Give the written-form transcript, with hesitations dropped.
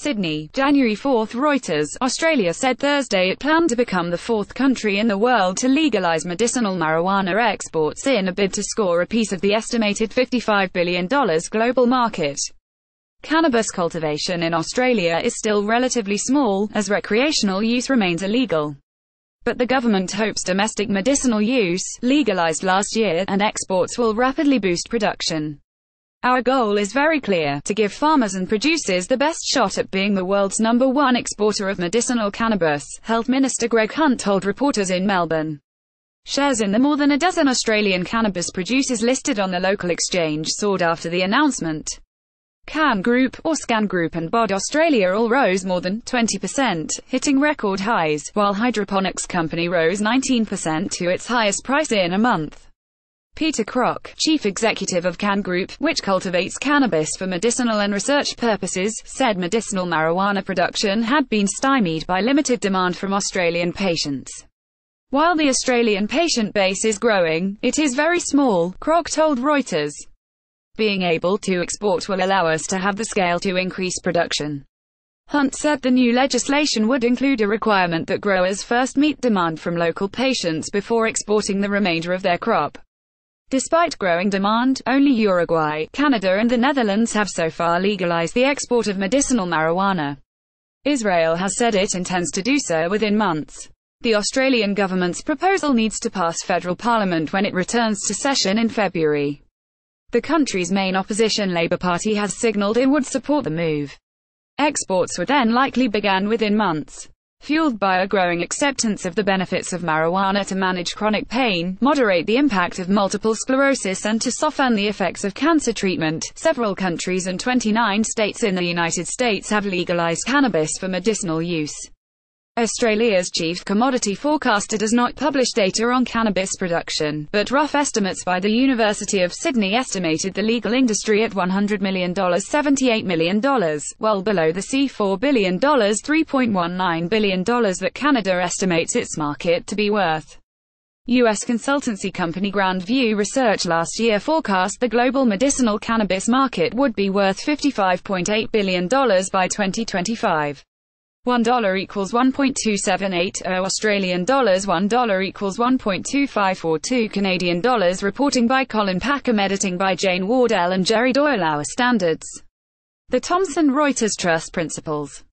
Sydney, January 4. Reuters. Australia said Thursday it planned to become the fourth country in the world to legalise medicinal marijuana exports in a bid to score a piece of the estimated $55 billion global market. Cannabis cultivation in Australia is still relatively small, as recreational use remains illegal. But the government hopes domestic medicinal use, legalised last year, and exports will rapidly boost production. Our goal is very clear: to give farmers and producers the best shot at being the world's #1 exporter of medicinal cannabis, Health Minister Greg Hunt told reporters in Melbourne. Shares in the more than a dozen Australian cannabis producers listed on the local exchange soared after the announcement. Can Group, or Scan Group, and BOD Australia all rose more than 20%, hitting record highs, while hydroponics company rose 19% to its highest price in a month. Peter Crock, chief executive of Can Group, which cultivates cannabis for medicinal and research purposes, said medicinal marijuana production had been stymied by limited demand from Australian patients. While the Australian patient base is growing, it is very small, Crock told Reuters. Being able to export will allow us to have the scale to increase production. Hunt said the new legislation would include a requirement that growers first meet demand from local patients before exporting the remainder of their crop. Despite growing demand, only Uruguay, Canada and the Netherlands have so far legalized the export of medicinal marijuana. Israel has said it intends to do so within months. The Australian government's proposal needs to pass federal parliament when it returns to session in February. The country's main opposition Labour Party has signalled it would support the move. Exports would then likely begin within months. Fueled by a growing acceptance of the benefits of marijuana to manage chronic pain, moderate the impact of multiple sclerosis and to soften the effects of cancer treatment, several countries and 29 states in the United States have legalized cannabis for medicinal use. Australia's chief commodity forecaster does not publish data on cannabis production, but rough estimates by the University of Sydney estimated the legal industry at $100 million, $78 million, well below the $4 billion, $3.19 billion that Canada estimates its market to be worth. U.S. consultancy company Grand View Research last year forecast the global medicinal cannabis market would be worth $55.8 billion by 2025. $1 equals 1.2780 Australian dollars, $1 equals 1.2542 Canadian dollars. Reporting by Colin Packham, editing by Jane Wardell and Jerry Doyle. Our standards. The Thomson Reuters Trust Principles.